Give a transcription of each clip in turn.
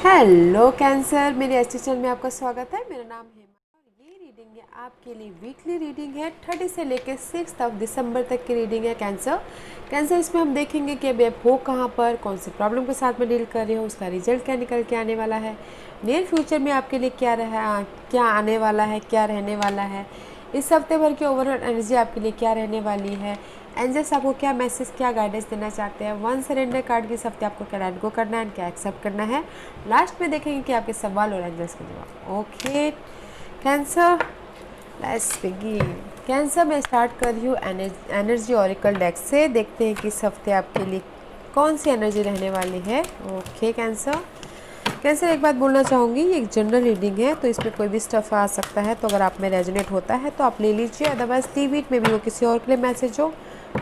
Hello cancer, मेरे S channel में आपका स्वागत है। मेरा नाम हेमा और ये रीडिंग है आपके लिए वीकली रीडिंग है। 30 से लेकर 6 दिसंबर तक की रीडिंग है कैंसर। इसमें हम देखेंगे कि अभी आप हो कहाँ पर, कौन सी प्रॉब्लम के साथ में डील कर रहे हो, उसका रिजल्ट क्या निकल के आने वाला है, नियर फ्यूचर में आपके लिए क्या आने वाला है, क्या रहने वाला है, इस हफ्ते भर की ओवरऑल एनर्जी आपके लिए क्या रहने वाली है, एंजल्स आपको क्या मैसेज, क्या गाइडेंस देना चाहते हैं। वन सरेंडर कार्ड की इस हफ्ते आपको क्या लेट गो करना है, क्या एक्सेप्ट करना है। लास्ट में देखेंगे कि आपके सवाल और एंजल्स के जवाब। Okay cancer, let's begin. Cancer, मैं स्टार्ट कर रही हूँ एनर्जी ऑरिकल डेक से। देखते हैं कि इस हफ्ते आपके लिए कौन सी एनर्जी रहने वाली है। ओके कैंसर, एक बात बोलना चाहूँगी, ये एक जनरल रीडिंग है तो इसमें कोई भी स्टफ आ सकता है, तो अगर आप में रेजोनेट होता है तो आप ले लीजिए, अदरवाइज टीवी में भी वो किसी और के लिए मैसेज हो।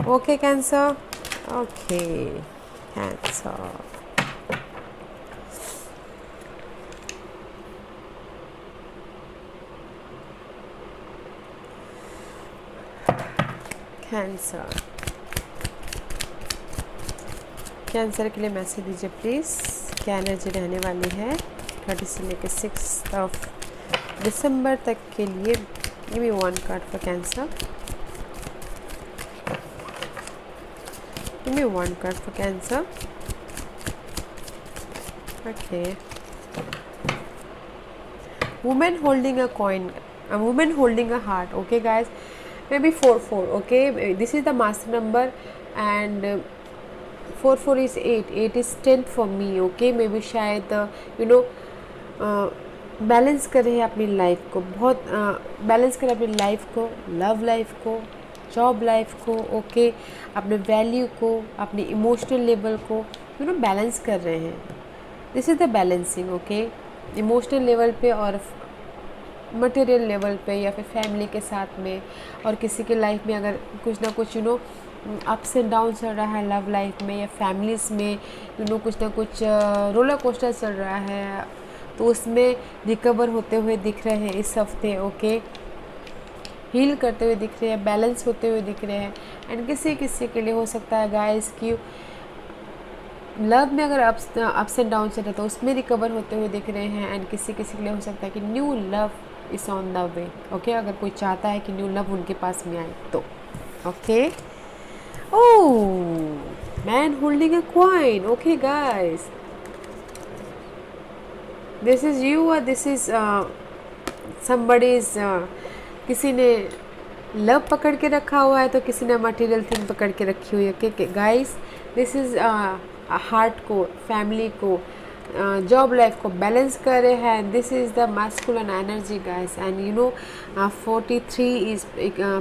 Okay cancer, okay cancer, cancer के लिए मैसेज दीजिए प्लीज़, क्या एनर्जी रहने वाली है 30 से लेकर 6 दिसंबर तक के लिए। Give me one card for cancer, give me one card for cancer. Okay, woman holding a coin, a woman holding a heart. Okay guys, maybe 4 4. Okay, this is the master number and 4 4 is 8, 8 is 10 for me. Okay, maybe शायद balance करें अपनी life को, बहुत balance करें अपनी life को, love life को, job life को। ओके, अपने वैल्यू को, अपनी इमोशनल लेवल को बैलेंस कर रहे हैं। This is the balancing. Okay, emotional level पे और मटेरियल लेवल पे, या फिर फैमिली के साथ में, और किसी के लाइफ में अगर कुछ ना कुछ अप्स एंड डाउन चल रहा है लव लाइफ में या फैमिलीज़ में, कुछ ना कुछ रोलर कोस्टर चल रहा है, तो उसमें रिकवर होते हुए दिख रहे हैं इस हफ्ते। ओके, हील करते हुए दिख रहे हैं, बैलेंस होते हुए दिख रहे हैं। एंड किसी किसी के लिए हो सकता है गाइस कि लव में अगर अप्स एंड डाउन चल रहा है तो उसमें रिकवर होते हुए दिख रहे हैं। एंड किसी किसी के लिए हो सकता है कि new love is on the way. Okay, अगर कोई चाहता है कि न्यू लव उनके पास में आए तो। Okay, oh, man holding a coin. Okay guys, this is you और दिस इज़ somebody's किसी ने लव पकड़ के रखा हुआ है तो किसी ने मटेरियल थिंग पकड़ के रखी हुई है। Okay guys, this is heart को, फैमिली को, जॉब लाइफ को बैलेंस कर रहे हैं। This is the masculine energy guys. And 43 is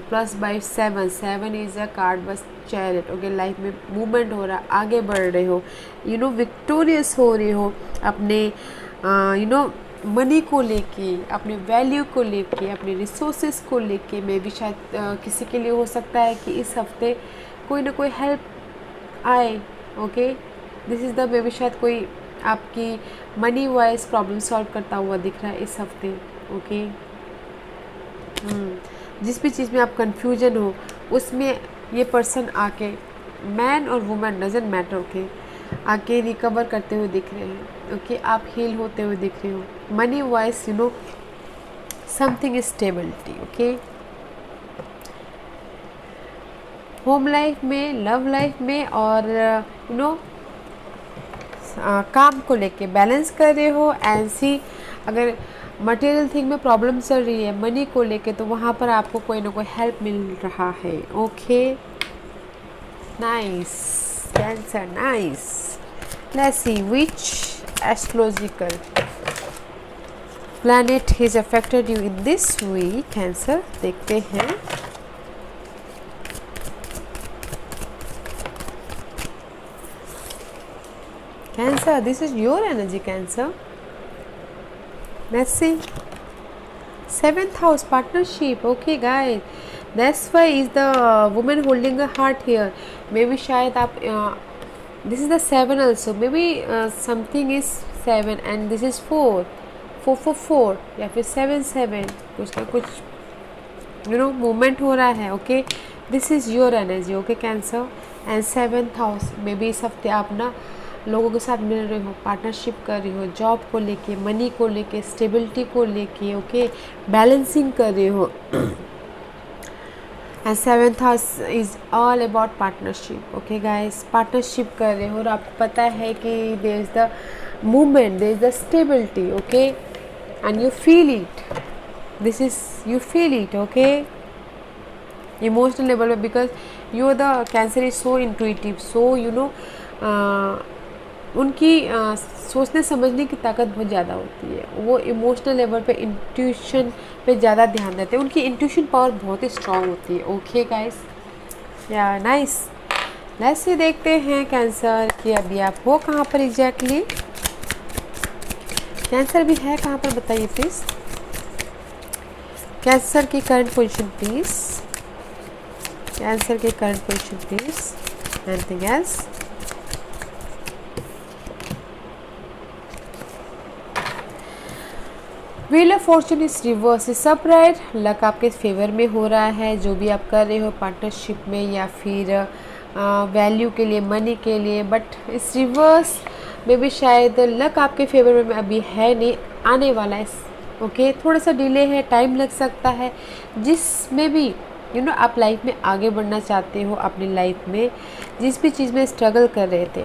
plus by 7, 7 is a card बस चैरिट। ओके, लाइफ में मूवमेंट हो रहा है, आगे बढ़ रहे हो, विक्टोरियस हो रहे हो अपने मनी को लेके, अपने वैल्यू को लेके, अपने रिसोर्सेज को लेके। मे भी शायद किसी के लिए हो सकता है कि इस हफ्ते कोई ना कोई हेल्प आए। ओके, दिस इज़ द मे भी शायद कोई आपकी मनी वाइज प्रॉब्लम सॉल्व करता हुआ दिख रहा है इस हफ्ते। ओके, जिस भी चीज़ में आप कंफ्यूजन हो उसमें ये पर्सन आके, मैन और वुमन डजंट मैटर, ओके, आके रिकवर करते हुए दिख रहे हैं। ओके, आप हील होते हुए दिख रहे हो। Money wise something is stability. Okay, home life में, लव लाइफ में, और काम को लेके बैलेंस कर रहे हो। ऐसी अगर मटेरियल थिंग में प्रॉब्लम चल रही है मनी को लेके, तो वहाँ पर आपको कोई ना कोई हेल्प मिल रहा है। Okay, nice cancer, nice. Let's C which astrological planet has affected you in this week cancer. देखते हैं। Cancer, this is your energy Cancer. Let's see. 7th house, partnership. Okay guys, that's why is the woman holding a heart here. Maybe शायद आप this is the 7 also. Maybe something is 7 and this is 4 4 4 4 या फिर 7 7, कुछ ना कुछ movement हो रहा है। Okay, this is your energy. Okay cancer, and 7th house में भी इस हफ्ते आप लोगों के साथ मिल रहे हो, पार्टनरशिप कर रही हो, जॉब को लेके, मनी को लेके, स्टेबिलिटी को लेके, ओके, बैलेंसिंग कर रहे हो। And seventh house is all about partnership, okay guys, partnership कर रहे हो और आपको पता है कि there is the movement, there is the stability, okay, and you feel it, this is you feel it, okay, emotional level पे, because you are the cancer is so intuitive, so you know, उनकी सोचने समझने की ताकत बहुत ज़्यादा होती है, वो इमोशनल लेवल पे इंट्यूशन पे ज़्यादा ध्यान देते हैं, उनकी इंट्यूशन पावर बहुत ही स्ट्रांग होती है, ओके गाइस, या नाइस। लेट्स से देखते हैं कैंसर कि अभी आप हो कहाँ पर एग्जैक्टली, कैंसर भी है कहाँ पर बताइए प्लीज़, कैंसर की करंट पोजीशन प्लीज़, कैंसर की current position please, anything else, wheel of Fortune is reverse, is upright, luck आपके फेवर में हो रहा है, जो भी आप कर रहे हो पार्टनरशिप में या फिर वैल्यू के लिए, मनी के लिए, बट इस रिवर्स में भी शायद लक आपके फेवर में अभी है नहीं, आने वाला है, ओके, थोड़ा सा डिले है, टाइम लग सकता है, जिसमें भी यू नो आप लाइफ में आगे बढ़ना चाहते हो, अपनी लाइफ में जिस भी चीज़ में स्ट्रगल कर रहे थे,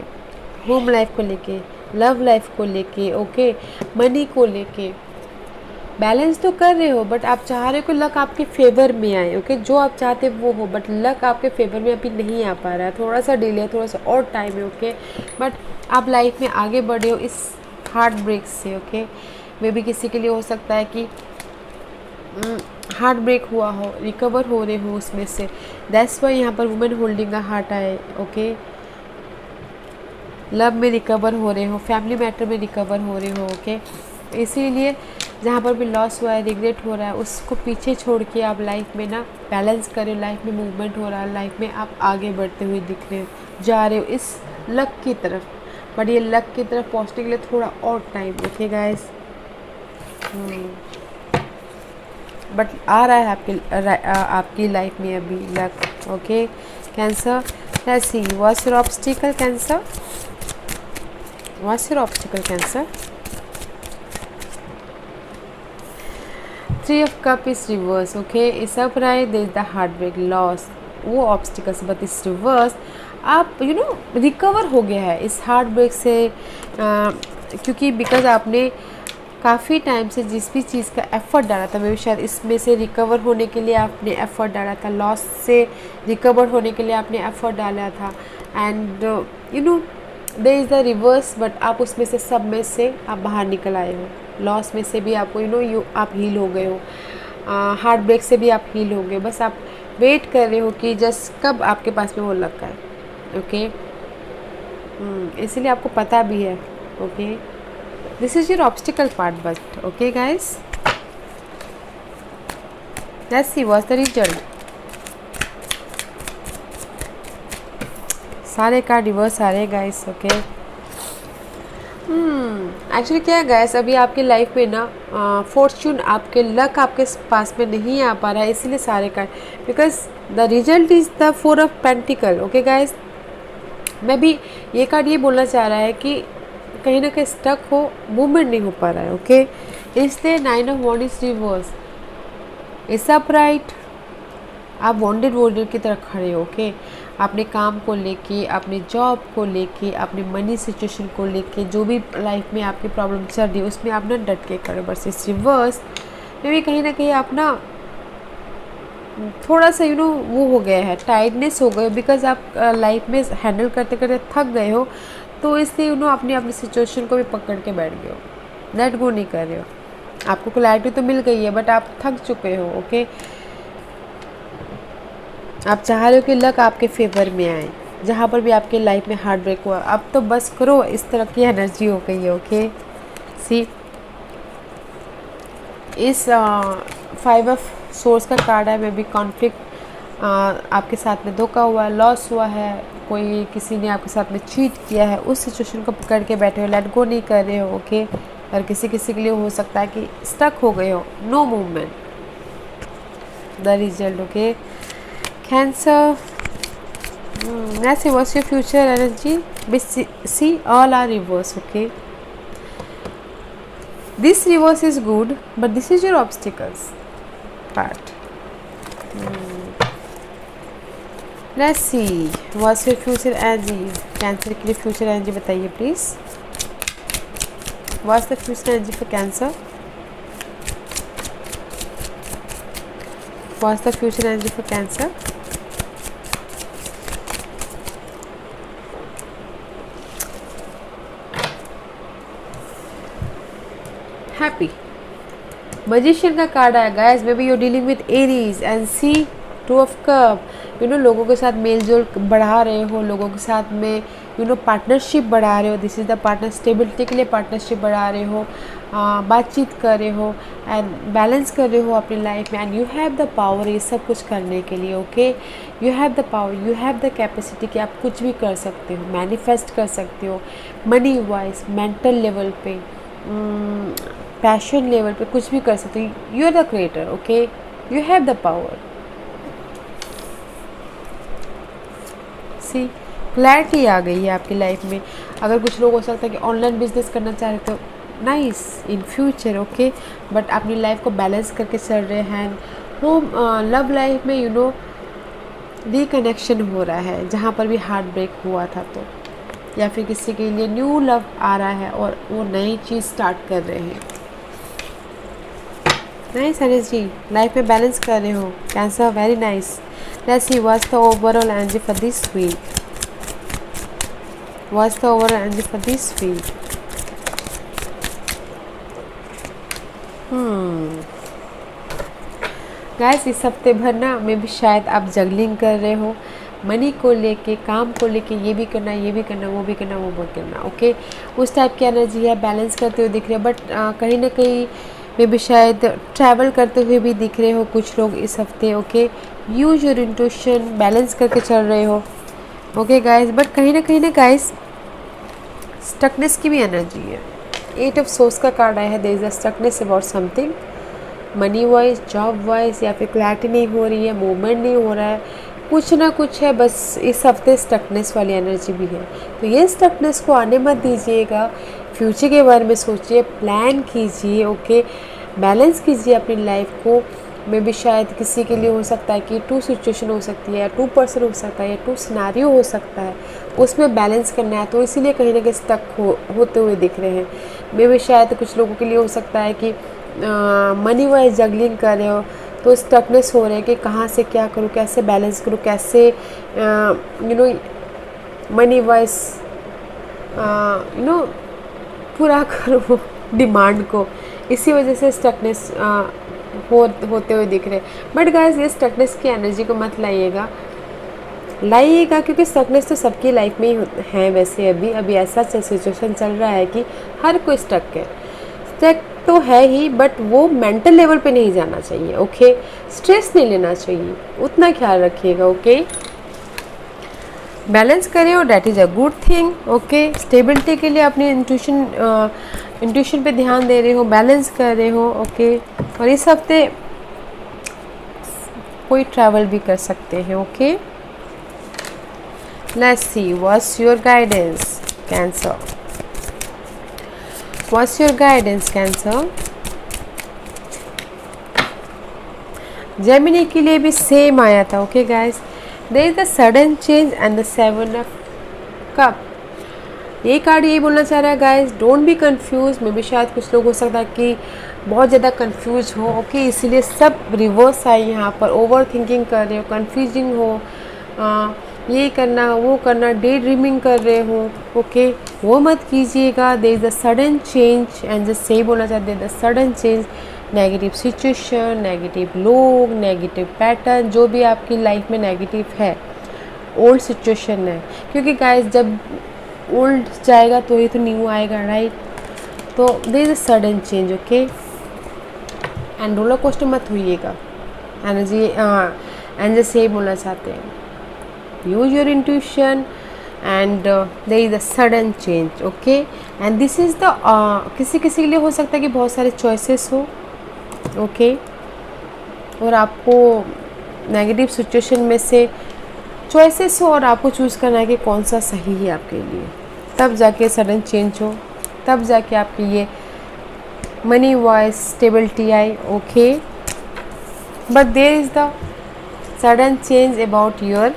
होम लाइफ को लेके, लव लाइफ को लेके, ओके, मनी को लेके, बैलेंस तो कर रहे हो, बट आप चाह रहे हो कि लक आपके फेवर में आए, ओके, जो आप चाहते वो हो, बट लक आपके फेवर में अभी नहीं आ पा रहा है, थोड़ा सा डिले है, थोड़ा सा और टाइम है, ओके, बट आप लाइफ में आगे बढ़े हो इस हार्ट ब्रेक से, ओके, मे भी किसी के लिए हो सकता है कि हार्ट ब्रेक हुआ हो, रिकवर हो रहे हो उसमें से, दैट्स वाई यहाँ पर वुमेन होल्डिंग अ हार्ट आए, ओके, लव में रिकवर हो रहे हो, फैमिली मैटर में रिकवर हो रहे हो, ओके, इसीलिए जहाँ पर भी लॉस हुआ है, रिग्रेट हो रहा है, उसको पीछे छोड़ के आप लाइफ में ना बैलेंस करें, लाइफ में मूवमेंट हो रहा है, लाइफ में आप आगे बढ़ते हुए दिख रहे हो, जा रहे हो इस लक की तरफ, बट ये लक की तरफ पहुँचने के लिए थोड़ा और टाइम, ओके गाइस, बट आ रहा है आपकी लाइफ में अभी luck, okay cancer. Let's see what's your obstacle cancer, what's your obstacle cancer. Three of cup is reverse, okay, इस upright there is the heart break, loss, वो obstacles, but इस reverse आप यू नो रिकवर हो गया है इस heart break से, क्योंकि बिकॉज आपने काफ़ी टाइम से जिस भी चीज़ का एफर्ट डाला था, मैं भी शायद इसमें से रिकवर होने के लिए आपने एफर्ट डाला था, लॉस से रिकवर होने के लिए आपने एफर्ट डाला था, and you know there is the reverse, but आप उसमें से सब में से आप बाहर निकल आए हो, लॉस में से भी आपको यू नो आप हील हो गए हो, हार्ट ब्रेक से भी आप हील हो गए, बस आप वेट कर रहे हो कि जस्ट कब आपके पास में वो लगा है, ओके, इसलिए आपको पता भी है, okay, this is your obstacle part, but okay guys, let's see what's the result. सारे कार्ड रिवर्स आ रहे हैं गाइस, ओके, एक्चुअली क्या है गाइस, अभी आपकी लाइफ में ना फॉर्च्यून, आपके लक आपके पास में नहीं आ पा रहा है, इसीलिए सारे card, because the result is the 4 of pentacle, okay guys, मैं भी ये कार्ड ये बोलना चाह रहा है कि कहीं ना कहीं स्टक हो, मूवमेंट नहीं हो पा रहा है, ओके, इसलिए 9 of wand is reverse, it's upright, आप वॉन्डेड की तरह खड़े हो, ओके, अपने काम को लेके, अपने जॉब को लेके, अपने मनी सिचुएशन को लेके, जो भी लाइफ में आपकी प्रॉब्लम चल रही है उसमें आप ना डट के खड़े, बस इस रिवर्स में भी कहीं ना कहीं आप ना थोड़ा सा यू नो वो हो गया है, टायर्डनेस हो गए, बिकॉज आप लाइफ में हैंडल करते करते थक गए हो, तो इसलिए यू नो अपनी सिचुएशन को भी पकड़ के बैठ गए हो, लेट गो नहीं कर रहे हो, आपको क्लैरिटी तो मिल गई है, बट आप थक चुके हो, ओके, आप चाह रहे हो कि लक आपके फेवर में आए, जहाँ पर भी आपके लाइफ में हार्ट ब्रेक हुआ, अब तो बस करो, इस तरह की एनर्जी हो गई है, ओके, सी इस 5 ऑफ सोर्स का कार्ड है, में भी कॉन्फ्लिक्ट, आपके साथ में धोखा हुआ, लॉस हुआ है, कोई किसी ने आपके साथ में चीट किया है, उस सिचुएशन को पकड़ के बैठे हो, लेट गो नहीं कर रहे हो, ओके, और किसी के लिए हो सकता है कि स्टक हो गए हो, no movement, the result, okay, Cancer, let's see what's your future energy, see, all are reverse. Okay, this reverse is good, but this is your obstacles part. Let's see, what's your future energy? Cancer के लिए future energy बताइए please. What's the future energy for Cancer? What's the future energy for Cancer? Happy. Magician का card आया guys. Maybe you dealing with Aries and see two of cup. लोगों के साथ mail जोल बढ़ा रहे हो, लोगों के साथ में पार्टनरशिप बढ़ा रहे हो. This is the partner. Stability के लिए पार्टनरशिप बढ़ा रहे हो, बातचीत कर रहे हो एंड बैलेंस कर रहे हो अपनी लाइफ में. And you have the power ये सब कुछ करने के लिए. Okay, you have the power, you have the capacity कि आप कुछ भी कर सकते हो, मैनिफेस्ट कर सकते हो. मनी वाइज, मेंटल लेवल पे, पैशन लेवल पे कुछ भी कर सकते हो. You are the creator. Okay, you have the power. See, clarity आ गई है आपकी लाइफ में. अगर कुछ लोग हो सकता है कि ऑनलाइन बिजनेस करना चाह रहे तो nice in future. Okay, but अपनी लाइफ को बैलेंस करके चल रहे हैं. होम लव लाइफ में रिकनेक्शन हो रहा है जहाँ पर भी हार्ट ब्रेक हुआ था, तो या फिर किसी के लिए न्यू लव आ रहा है और वो नई चीज़ स्टार्ट कर रहे हैं. नाइस एनर्जी, लाइफ में बैलेंस कर रहे हो Cancer. Very nice. Let's see what's the overall energy for this week. What's the overall energy for this week? Guys, इस हफ्ते भर ना में भी शायद आप जगलिंग कर रहे हो. मनी को लेके, काम को लेके, ये भी करना, ये भी करना, वो भी करना, वो भी करना. ओके, उस टाइप की एनर्जी है. बैलेंस करते हुए दिख रहे हो, बट कहीं ना कहीं में भी शायद ट्रैवल करते हुए भी दिख रहे हो कुछ लोग इस हफ्ते. Okay, use your intuition, balance करके चल रहे हो. ओके गाइस, बट कहीं ना गाइस स्टकनेस की भी एनर्जी है. 8 ऑफ सोर्स का कार्ड आया है. There is a stuckness about something, money wise, job wise, या फिर क्लैरिटी नहीं हो रही है, मूवमेंट नहीं हो रहा है, कुछ ना कुछ है. बस इस हफ्ते स्टकनेस वाली एनर्जी भी है. तो ये स्टकनेस को आने मत दीजिएगा. फ्यूचर के बारे में सोचिए, प्लान कीजिए. ओके, बैलेंस कीजिए अपनी लाइफ को. में भी शायद किसी के लिए हो सकता है कि 2 सिचुएशन हो सकती है, या 2 पर्सन हो सकता है, या 2 सिनारियो हो सकता है, उसमें बैलेंस करना है. तो इसीलिए कहीं ना कहीं स्टक होते हुए दिख रहे हैं. में भी शायद कुछ लोगों के लिए हो सकता है कि मनी वाइज जगलिंग कर रहे हो, तो स्टकनेस हो रहे हैं कि कहाँ से क्या करूँ, कैसे बैलेंस करूँ, कैसे मनी वाइज पूरा करूँ डिमांड को. इसी वजह से स्टकनेस होते हुए दिख रहे. बट गाइस, ये स्टकनेस की एनर्जी को मत लाइएगा, क्योंकि स्टकनेस तो सबकी लाइफ में ही है. वैसे अभी ऐसा सिचुएशन चल रहा है कि हर कोई स्टक है. स्टक तो है ही, बट वो मेंटल लेवल पे नहीं जाना चाहिए. ओके, स्ट्रेस नहीं लेना चाहिए, उतना ख्याल रखिएगा. ओके, बैलेंस करें और that is a good thing. Okay, stability के लिए अपनी इंट्यूशन पे ध्यान दे रहे हो, बैलेंस कर रहे हो. ओके, और इस हफ्ते कोई ट्रैवल भी कर सकते हैं. Okay, let's see what's your guidance Cancer. What's your guidance Cancer. Gemini के लिए भी सेम आया था. Okay guys, there is the sudden change and the 7 of cup. ये कार्ड यही बोलना चाह रहा है गाइस, डोंट बी कंफ्यूज. में भी शायद कुछ लोग हो सकता है कि बहुत ज़्यादा कंफ्यूज हो. ओके, इसीलिए सब रिवर्स आए यहाँ पर. ओवर थिंकिंग कर रहे हो, कंफ्यूजिंग हो, ये करना, वो करना, डे ड्रीमिंग कर रहे हो. ओके, वो मत कीजिएगा. There is a sudden change and just सही बोलना चाहते हैं, the sudden change. Negative situation, negative लोग, नेगेटिव पैटर्न, जो भी आपकी लाइफ में नेगेटिव है, ओल्ड सिचुएशन है. क्योंकि गाइस, जब ओल्ड जाएगा तो ही तो न्यू आएगा, राइट. तो there is a sudden change. Okay, and roller coaster मत होइएगा. एनर्जी एंड जस्ट यही बोलना चाहते हैं, use your intuition and there is a sudden change. Okay, and this is the किसी के लिए हो सकता है कि बहुत सारे चॉइसेस हो. ओके, और आपको नेगेटिव सिचुएशन में से चॉइसेस हो और आपको चूज़ करना है कि कौन सा सही है आपके लिए, तब जाके सडन चेंज हो, तब जाके आपकी ये मनी वाइज स्टेबिलिटी आई। Okay, but there is the sudden change about your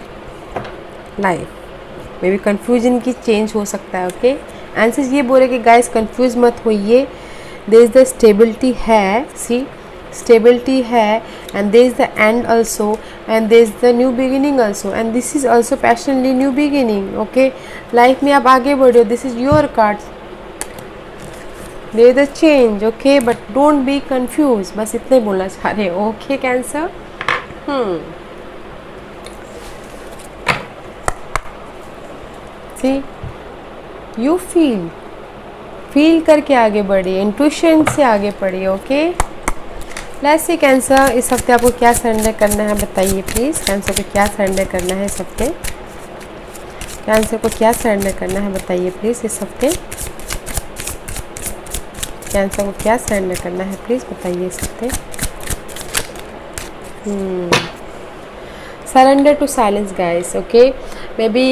life, maybe confusion की चेंज हो सकता है। ओके, आंसर ये बोले कि गाइस कंफ्यूज मत होइए, देयर इज़ द स्टेबिलिटी है, सी स्टेबिलिटी है, and there is the end also, and there is the new beginning also, and this is also passionately new beginning. Okay, life में आप आगे बढ़ो, this is your card, there is the change. Okay, but don't be confused, बस इतने बोलना चाह रहे हो। Okay cancer, see you feel करके आगे बढ़िए, इंट्यूशन से आगे बढ़िए। ओके, लेट्स सी कैंसर, इस हफ्ते आपको क्या सरेंडर करना है बताइए प्लीज़। कैंसर को क्या सरेंडर करना है इस हफ्ते, कैंसर को क्या सरेंडर करना है बताइए प्लीज़ इस हफ्ते। कैंसर को क्या सरेंडर करना है प्लीज़ बताइए इस हफ्ते। Surrender to silence guys. Okay, maybe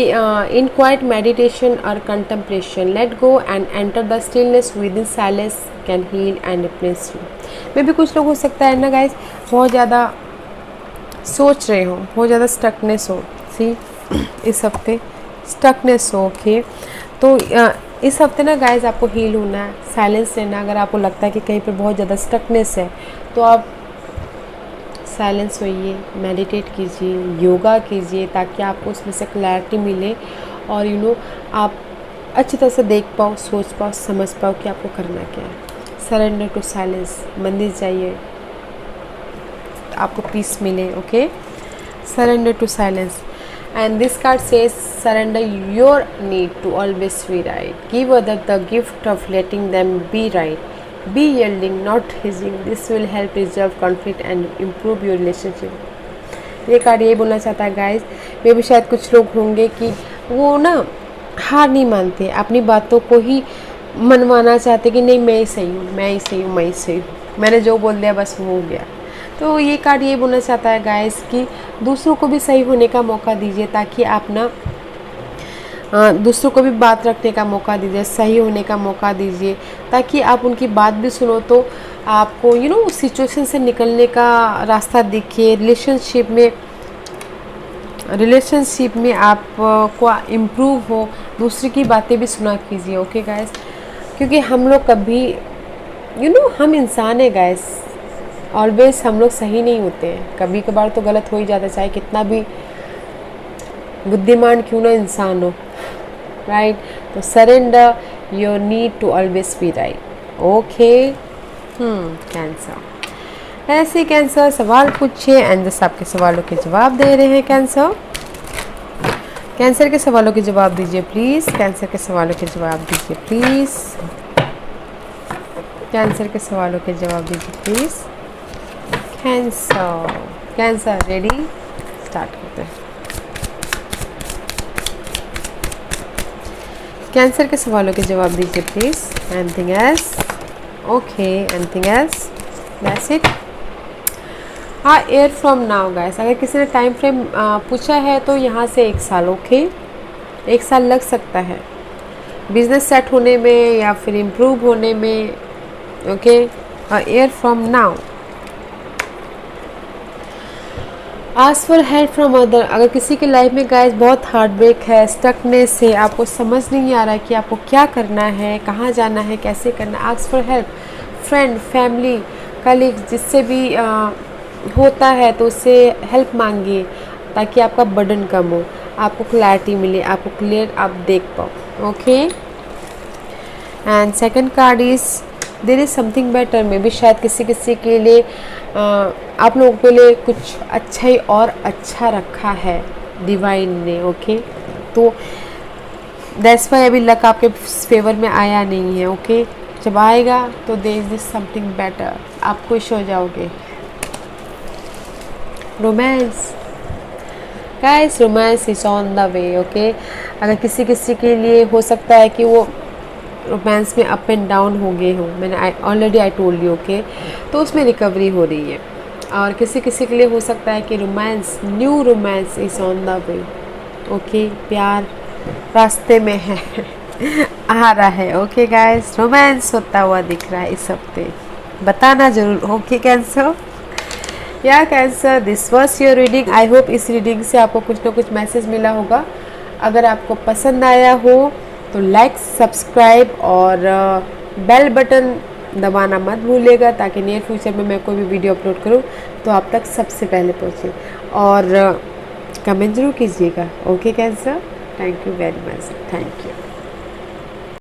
in quiet meditation or contemplation, let go and enter the stillness within. Silence can heal and replace you. maybe कुछ लोग हो सकता है ना गाइस, बहुत ज़्यादा सोच रहे हो, बहुत ज़्यादा स्टकनेस हो, सी इस हफ्ते स्टकनेस हो। ओके, तो इस हफ्ते ना गाइस आपको हील होना है, साइलेंस लेना। अगर आपको लगता है कि कहीं पर बहुत ज़्यादा स्टकनेस है तो आप साइलेंस होइए, मेडिटेट कीजिए, योगा कीजिए, ताकि आपको उसमें से क्लैरिटी मिले और आप अच्छी तरह से देख पाओ, सोच पाओ, समझ पाओ कि आपको करना क्या है। सरेंडर टू साइलेंस, मंदिर जाइए, आपको पीस मिले। Okay, surrender to silence, and this card says surrender your need to always be right, give other the gift of letting them be right, be yielding not hissing, this will help resolve conflict and improve your relationship। ये card ये बोलना चाहता है guys, मे भी शायद कुछ लोग होंगे कि वो ना हार नहीं मानते, अपनी बातों को ही मनवाना चाहते कि नहीं मैं ही सही हूँ, मैं ही सही हूँ, मैं ही सही हूँ, मैंने जो बोल दिया बस वो हो गया। तो ये कार्ड ये बोलना चाहता है गाइस कि दूसरों को भी सही होने का मौका दीजिए, ताकि आप ना दूसरों को भी बात रखने का मौका दीजिए, सही होने का मौका दीजिए, ताकि आप उनकी बात भी सुनो तो आपको उस सिचुएशन से निकलने का रास्ता दिखे। रिलेशनशिप में आप को इम्प्रूव हो, दूसरे की बातें भी सुना कीजिए। ओके गाइस, क्योंकि हम लोग कभी हम इंसान है गाइस, ऑलवेज हम लोग सही नहीं होते हैं, कभी कभार तो गलत हो ही जाता है, चाहे कितना भी बुद्धिमान क्यों ना इंसान हो, राइट। तो surrender your need to always be right. Okay Cancer, ऐसे कैंसर सवाल पूछिए, एंजल्स आपके सवालों के जवाब दे रहे हैं। कैंसर के सवालों के जवाब दीजिए प्लीज़, कैंसर के सवालों के जवाब दीजिए प्लीज़, कैंसर के सवालों के जवाब दीजिए प्लीज़। कैंसर रेडी, स्टार्ट करते हैं। कैंसर के सवालों के जवाब दीजिए please. Anything else? Okay, anything else? That's it. हाँ, ईयर फ्रॉम नाउ गाइस, अगर किसी ने टाइम फ्रेम पूछा है तो यहाँ से 1 साल। ओके, 1 साल लग सकता है बिजनेस सेट होने में या फिर इम्प्रूव होने में। Okay, year from now. Ask for help from other, अगर किसी की लाइफ में गाइस बहुत हार्ट ब्रेक है, स्टकनेस है, आपको समझ नहीं आ रहा है कि आपको क्या करना है, कहाँ जाना है, कैसे करना है, ask for help. Friend, family, colleague, जिससे भी होता है तो उससे हेल्प मांगिए, ताकि आपका बर्डन कम हो, आपको क्लैरिटी मिले, आपको क्लियर आप देख पाओ। Okay, and second card is there is something better. में भी शायद किसी के लिए आप लोगों के लिए कुछ अच्छा ही और अच्छा रखा है डिवाइन ने। ओके, तो दैट्स वाई अभी लक आपके फेवर में आया नहीं है। ओके, जब आएगा तो there is this something better, आप खुश हो जाओगे। Romance guys, romance is on the way. Okay, अगर किसी के लिए हो सकता है कि वो रोमांस में अप एंड डाउन हो गए हो, मैंने already I told you. Okay, तो उसमें रिकवरी हो रही है। और किसी के लिए हो सकता है कि romance, new romance is on the way. Okay, प्यार रास्ते में है आ रहा है। ओके गाइस, रोमांस होता हुआ दिख रहा है इस हफ्ते, बताना जरूर। ओके कैंसर, या cancer, this was your reading. I hope इस रीडिंग से आपको कुछ ना कुछ मैसेज मिला होगा। अगर आपको पसंद आया हो तो लाइक, सब्सक्राइब और बेल बटन दबाना मत भूलिएगा, ताकि नियर फ्यूचर में मैं कोई भी वीडियो अपलोड करूं तो आप तक सबसे पहले पहुंचे। और कमेंट जरूर कीजिएगा। Okay cancer, thank you very much, thank you.